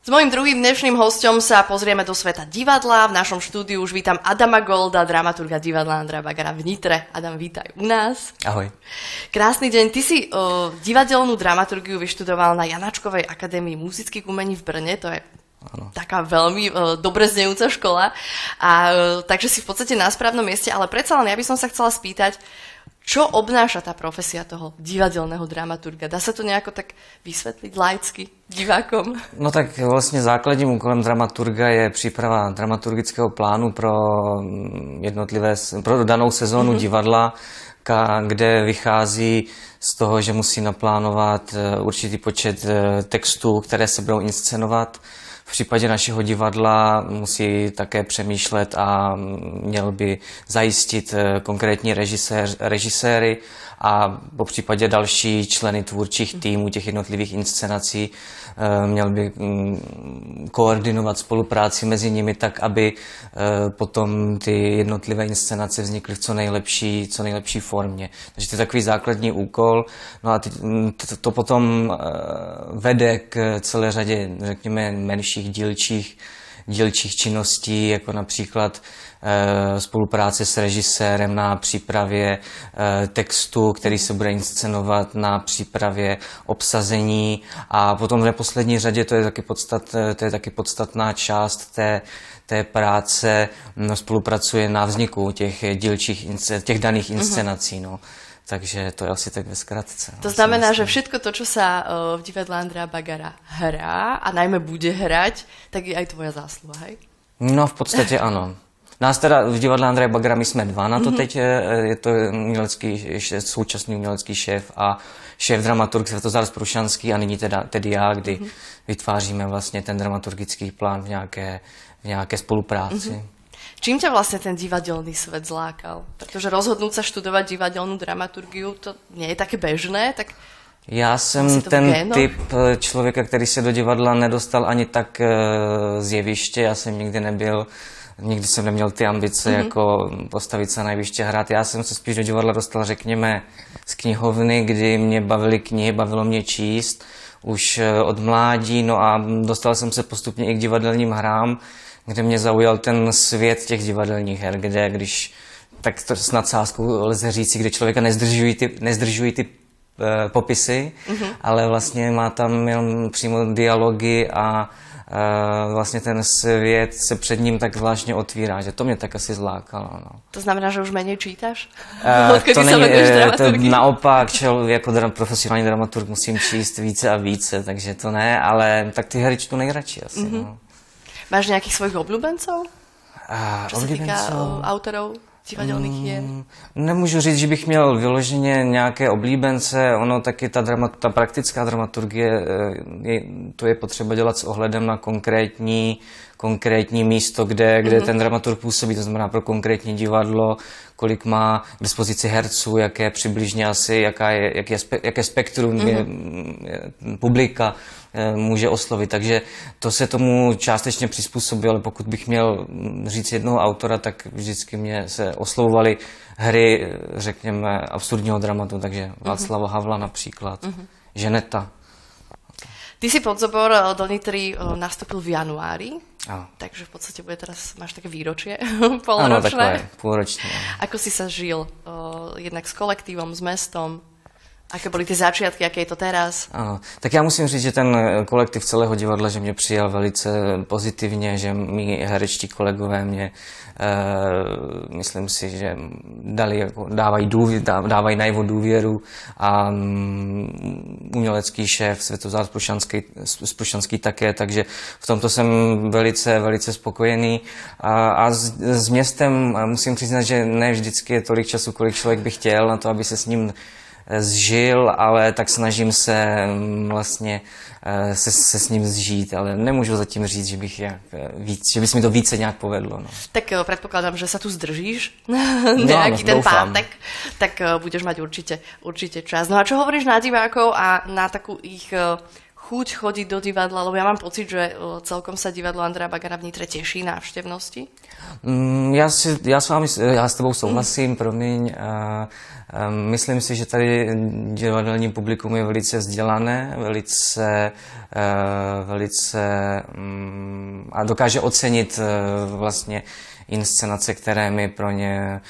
S mojím druhým dnešným hosťom sa pozrieme do sveta divadla. V našom štúdiu už vítam Adama Golda, dramaturga divadla Andreja Bagara v Nitre. Adam, vítaj u nás. Ahoj. Krásny deň. Ty si divadelnú dramaturgiu vyštudoval na Janáčkovej akadémii muzických umení v Brne. To je taká veľmi dobre znejúca škola. Takže si v podstate na správnom mieste, ale predsa len ja by som sa chcela spýtať, čo obnáša tá profesia toho divadelného dramaturga? Dá sa to nejako tak vysvetliť laicky divákom? No tak vlastně základním úkolem dramaturga je příprava dramaturgického plánu pro pro danou sezónu divadla, kde vychází z toho, že musí naplánovat určitý počet textů, které se budou inscenovat. V případě našeho divadla musí také přemýšlet a měl by zajistit konkrétní režiséry a po případě další členy tvůrčích týmů těch jednotlivých inscenací. Měl by koordinovat spolupráci mezi nimi tak, aby potom ty jednotlivé inscenace vznikly v co nejlepší formě. Takže to je takový základní úkol. No a to potom vede k celé řadě, řekněme, menších dílčích činností, jako například spolupráce s režisérem na přípravě textu, který se bude inscenovat, na přípravě obsazení a potom v neposlední řadě to je taky podstatná část té práce, spolupracuje na vzniku těch daných inscenací. No. Takže to je asi tak ve skratce. To znamená, že všetko to, čo sa v divadle Andreja Bagara hrá a najmä bude hrať, tak je aj tvoja zásluha, hej? No v podstatě ano. Nás teda v divadle Andreje Bagara, my jsme dva na to teď, je to současný umělecký šéf a šéf dramaturg Světozar Sprušanský a nyní tedy já, kdy vytváříme vlastně ten dramaturgický plán v nějaké spolupráci. Čím ťa vlastne ten divadelný svet zlákal? Pretože rozhodnúť sa študovať divadelnú dramaturgiu, to nie je také bežné, tak... Já jsem ten typ člověka, který se do divadla nedostal ani tak z jeviště, já jsem nikdy jsem neměl ty ambice jako postavit se na jeviště hrát. Já jsem se spíš do divadla dostal, řekněme, z knihovny, kdy mě bavily knihy, bavilo mě číst už od mládí, no a dostal jsem se postupně i k divadelním hrám, kde mě zaujal ten svět těch divadelních her, kde když tak to s nadsázkou lze říci, kde člověka nezdržují ty popisy, ale vlastně má tam jenom přímo dialogy a vlastně ten svět se před ním tak zvláštně otvírá, že to mě tak asi zlákalo. No. To znamená, že už méně čítáš? To není, to naopak, jako profesionální dramaturg musím číst více a více, takže to ne, ale tak ty hry čtu nejradši asi. No. Máš nějakých svojich obľúbencov? Čo sa týka autorov divadelných hier? Nemůžu říct, že bych měl vyloženě nějaké oblíbence. Ono taky ta praktická dramaturgie, to je potřeba dělat s ohledem na konkrétní místo, kde ten dramaturg působí, to znamená pro konkrétní divadlo, kolik má k dispozici herců, jaké přibližně asi, jaké spektrum publika může oslovit. Takže to se tomu částečně přizpůsobí, ale pokud bych měl říct jednoho autora, tak vždycky mě se oslovovali hry, řekněme, absurdního dramatu, takže Václava Havla například, Ženeta. Ty si Podzobor do Nitry nastúpil v januári, takže v podstate máš také výročie polročné. Áno, takové pôlročné. Ako si sa žil jednak s kolektívom, s mestom? Aké byly ty začátky, jaké je to teraz? Ano, tak já musím říct, že ten kolektiv celého divadla, že mě přijal velice pozitivně, že mý herečtí kolegové mě, myslím si, že dávají najevo důvěru a umělecký šéf Světozar Sprušanský také, takže v tomto jsem velice, velice spokojený. A s městem musím přiznat, že ne vždycky je tolik času, kolik člověk by chtěl na to, aby se s ním zžil, ale tak snažím se vlastně se s ním zžít, ale nemůžu zatím říct, že by se mi to více nějak povedlo. No. Tak predpokladám, že sa tu zdržíš nejaký ten pátek, tak budeš mať určite čas. No a čo hovoríš na divákov a na takú ich chuť chodiť do divadla, lebo ja mám pocit, že celkom sa divadlo Andreja Bagara v Nitre teší návštevnosti. Já s tebou souhlasím, promiň. Myslím si, že tady divadelní publikum je velice vzdělané, velice a dokáže ocenit vlastně inscenace, které my pro ně,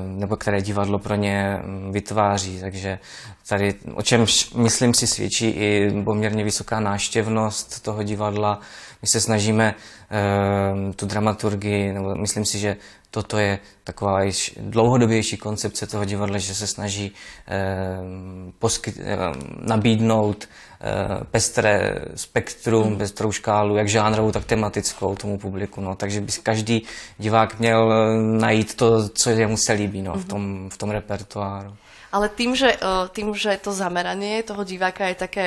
nebo které divadlo pro ně vytváří. Takže tady, o čem myslím si svědčí i poměrně vysoká návštěvnost toho divadla. My se snažíme tu dramaturgii, nebo myslím si, že toto je taková dlouhodobější koncepce toho divadla, že se snaží nabídnout pestré spektrum, pestrou škálu, jak žánrovou, tak tematickou tomu publiku. No. Takže by každý divák měl najít to, co jemu se líbí v tom repertoáru. Ale tým, že to zameranie toho diváka je také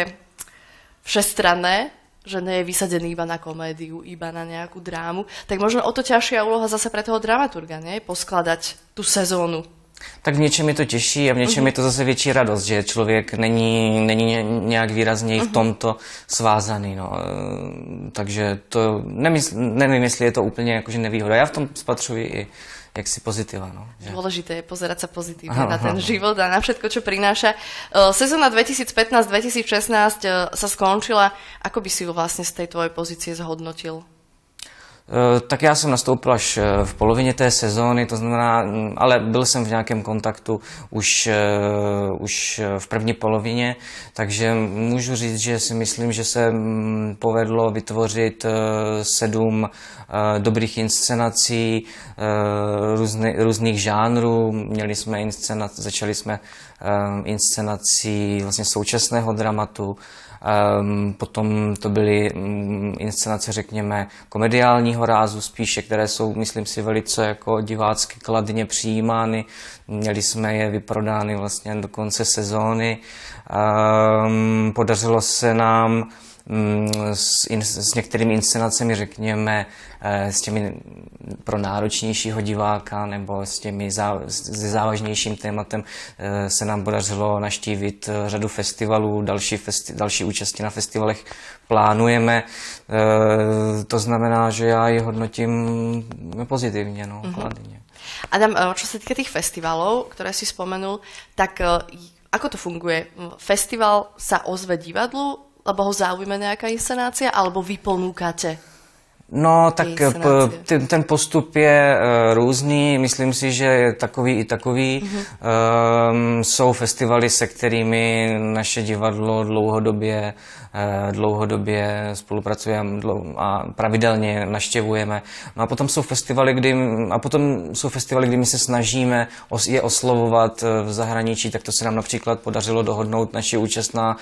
všestranné, že nie je vysadený iba na komédiu, iba na nejakú drámu, tak možno o to ťažšia úloha zase pre toho dramaturga, nie? Poskladať tú sezónu. Tak v něčem je to těžší a v něčem je to zase větší radost, že člověk není nějak výrazněji v tomto svázaný. No. Takže to nevím, jestli je to úplně jakože nevýhoda. Já v tom spatřuji i jaksi pozitiva. No, že... Dôležité je pozerať sa pozitívne na ten život a na všetko, čo prináša. Sezóna 2015-2016 sa skončila. Ako by si ju vlastne z tej tvojej pozície zhodnotil? Tak já jsem nastoupil až v polovině té sezóny, to znamená, ale byl jsem v nějakém kontaktu už v první polovině, takže můžu říct, že si myslím, že se povedlo vytvořit 7 dobrých inscenací různých žánrů. Začali jsme inscenací vlastně současného dramatu. Potom to byly inscenace, řekněme, komediálního rázu spíše, které jsou, myslím si, velice jako divácky kladně přijímány. Měli jsme je vyprodány vlastně do konce sezóny. Podařilo se nám s některými inscenacemi, řekněme, s těmi pro náročnějšího diváka nebo s těmi závažnějším tématem se nám podařilo navštívit řadu festivalů, další účasti na festivalech plánujeme. To znamená, že já je hodnotím pozitivně, kladně. Adam, čo sa týka tých festivalov, ktoré si spomenul, tak ako to funguje? Festival sa ozve divadlu, lebo ho zaujíme nejaká inscenácia, alebo vy ponúkate? No, tak ten postup je různý. Myslím si, že takový i takový. Jsou festivaly, se kterými naše divadlo dlouhodobě spolupracujeme a pravidelně navštěvujeme. No a potom jsou festivaly, kdy my se snažíme je oslovovat v zahraničí, tak to se nám například podařilo dohodnout naši účast na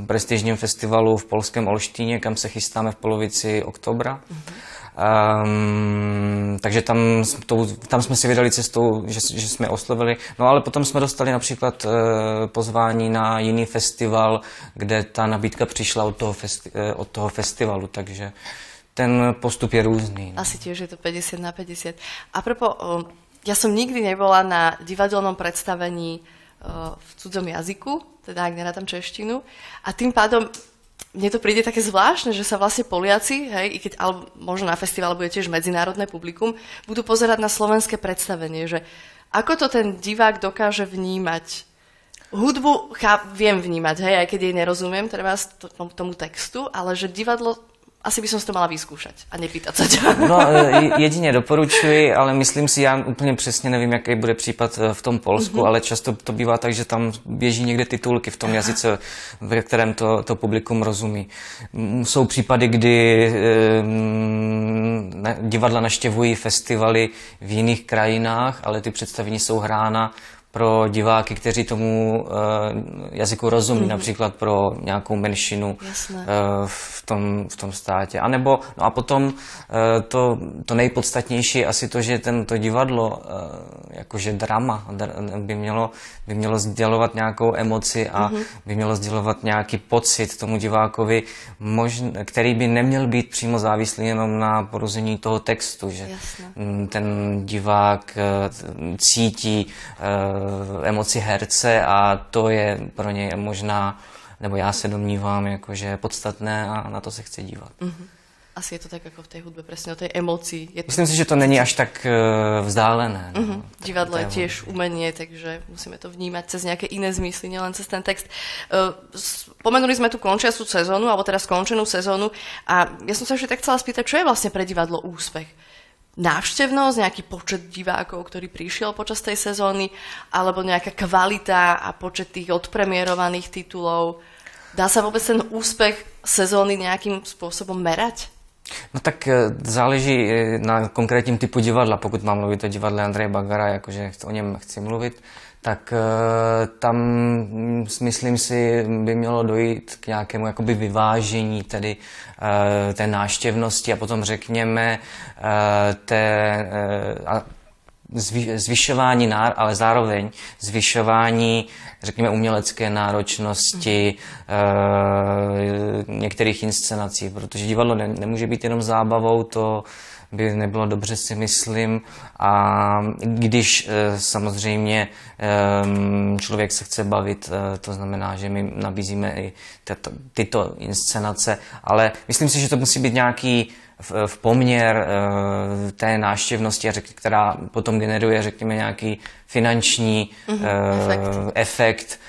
prestižním festivalu v polském Olštíně, kam se chystáme v polovici oktobra. Takže tam jsme si vydali cestou, že jsme oslovili. No ale potom jsme dostali například pozvání na jiný festival, kde ta nabídka přišla od toho festivalu, takže ten postup je různý. Asi tiež je to 50/50. Apropo, ja som nikdy nebola na divadelnom predstavení v cudzom jazyku, teda ak nerátam češtinu, a tým pádom mne to príde také zvláštne, že sa vlastne Poliaci, alebo možno na festivale bude tiež medzinárodné publikum, budú pozerať na slovenské predstavenie, že ako to ten divák dokáže vnímať. Hudbu viem vnímať, aj keď jej nerozumiem, treba tomu textu, ale že divadlo, asi by som si to mala vyskúšať a nepýtať sa ťa. No, jedině doporučuji, ale myslím si, já úplně přesně nevím, jaký bude případ v tom Polsku, ale často to bývá tak, že tam běží někde titulky v tom jazyce, ve kterém to publikum rozumí. Jsou případy, kdy divadla navštěvují festivaly v jiných krajinách, ale ty představení jsou hrána pro diváky, kteří tomu jazyku rozumí, například pro nějakou menšinu v tom státě. A potom to nejpodstatnější je asi to, že to divadlo, jakože drama, by mělo sdělovat nějakou emoci a by mělo sdělovat nějaký pocit tomu divákovi, který by neměl být přímo závislý jenom na porozumění toho textu, že ten divák cítí emoci herce a to je pro něj možná nebo já se domnívám, jako, že je podstatné a na to se chci dívat. Asi je to tak jako v tej hudbe, presne o tej emocii. Myslím si, že to není až tak vzdálené. No. Divadlo je tiež umenie, takže musíme to vnímať cez nejaké iné zmysly, nielen cez ten text. Pomenuli sme tu končiacu sezónu, alebo teda skončenú sezónu a ja som sa ešte tak chcela spýtať, čo je vlastne pre divadlo úspech? Návštevnosť, nejaký počet divákov, ktorý prišiel počas tej sezóny, alebo nejaká kvalita a počet tých odpremierovaných titulov? Dá sa vôbec ten úspech sezóny nejakým spôsobom merať? No tak záleží na konkrétním typu divadla. Pokud mám mluvit o divadle Andreje Bagara, jakože o něm chci mluvit, tak tam myslím si, by mělo dojít k nějakému jakoby vyvážení tedy té návštěvnosti a potom řekněme zvyšování, ale zároveň zvyšování, řekněme, umělecké náročnosti některých inscenací, protože divadlo nemůže být jenom zábavou, to by nebylo dobře, si myslím. A když samozřejmě člověk se chce bavit, to znamená, že my nabízíme i tyto inscenace, ale myslím si, že to musí být nějaký v poměr té návštěvnosti, která potom generuje, řekněme, nějaký finanční efekt,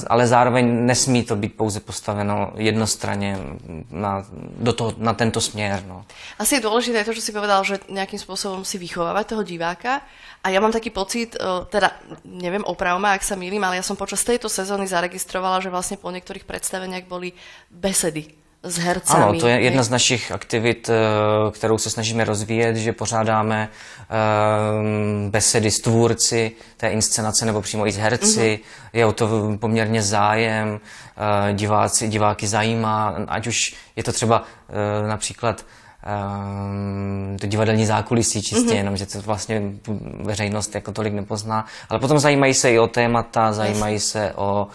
ale zároveň nesmí to být pouze postaveno jednostranně na tento směr. No. Asi je dôležité to, že si povedal, že nejakým spôsobom si vychovávať toho diváka. A ja mám taký pocit, teda neviem, oprav ma, ak sa mýlim, ale ja som počas tejto sezóny zaregistrovala, že vlastne po niektorých predstaveniach boli besedy s hercami. Ano, to je jedna z našich aktivit, kterou se snažíme rozvíjet, že pořádáme besedy s tvůrci té inscenace nebo přímo i s herci. Je o to poměrně zájem, diváky zajímá, ať už je to třeba například to divadelní zákulisí čistě, jenom že to vlastně veřejnost jako tolik nepozná, ale potom zajímají se i o témata, zajímají se o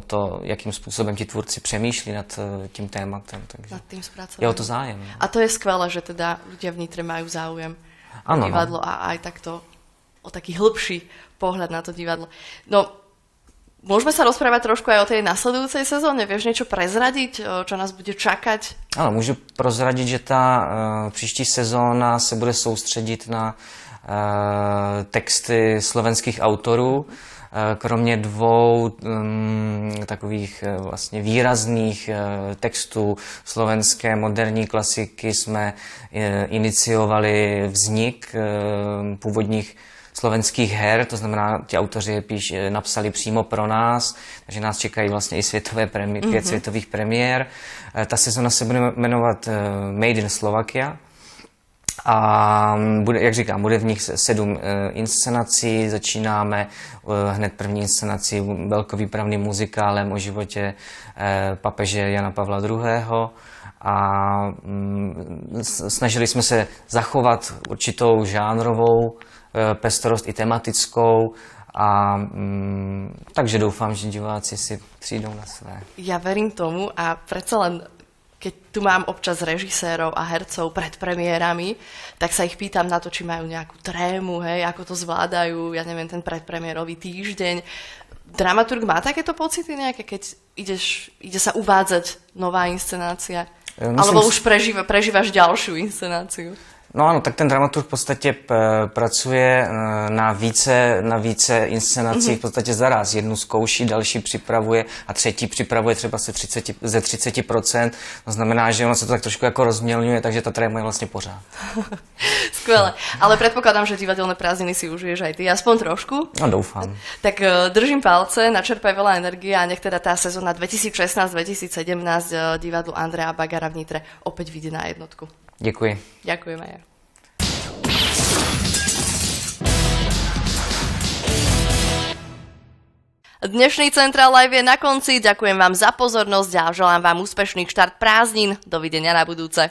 to, jakým způsobem ti tvůrci přemýšlí nad tím tématem. Takže nad tým spracovaním. Je o to zájem. A to je skvelé, že teda ľudia v Nitre majú záujem o divadlo a aj takto o taký hĺbší pohľad na to divadlo. No, môžeme sa rozprávať trošku aj o tej nasledujúcej sezóne? Vieš niečo prezradiť, čo nás bude čakať? Ano, můžu prozradit, že ta příští sezóna se bude soustředit na texty slovenských autorů. Kromě dvou takových vlastně výrazných textů slovenské moderní klasiky jsme iniciovali vznik původních slovenských her, to znamená, ti autoři napsali přímo pro nás, takže nás čekají vlastně i pět světových premiér. Ta sezona se bude jmenovat Made in Slovakia. A bude, jak říkám, bude v nich 7 inscenací. Začínáme hned první inscenací velkovýpravným muzikálem o životě papeže Jana Pavla II. A snažili jsme se zachovat určitou žánrovou pestrost i tematickou. A takže doufám, že diváci si přijdou na své. Ja verím tomu a predsa len keď tu mám občas režisérov a hercov pred premiérami, tak sa ich pýtam na to, či majú nejakú trému, hej, ako to zvládajú, ja neviem, ten predpremiérový týždeň. Dramaturg má takéto pocity nejaké, keď ide sa uvádzať nová inscenácia? Alebo už prežívaš ďalšiu inscenáciu? No ano, tak ten dramaturg v podstatě pracuje na více inscenacích v podstatě zaraz. Jednu zkouší, další připravuje a třetí připravuje třeba ze 30%. To znamená, že ono se to tak trošku jako rozmělňuje, takže ta tréma je vlastně pořád. Skvěle. Ale předpokládám, že divadelné prázdniny si užiješ aj ty, aspoň trošku. No doufám. Tak držím palce, načerpaj veľa energie a nech teda tá sezóna 2016-2017 divadlu Andreja Bagara v Nitre opäť vyjde na jednotku. Děkuji. Ďakujem, Maja. Dnešný Central Live je na konci. Ďakujem vám za pozornosť a želám vám úspešný štart prázdnin. Dovidenia na budúce.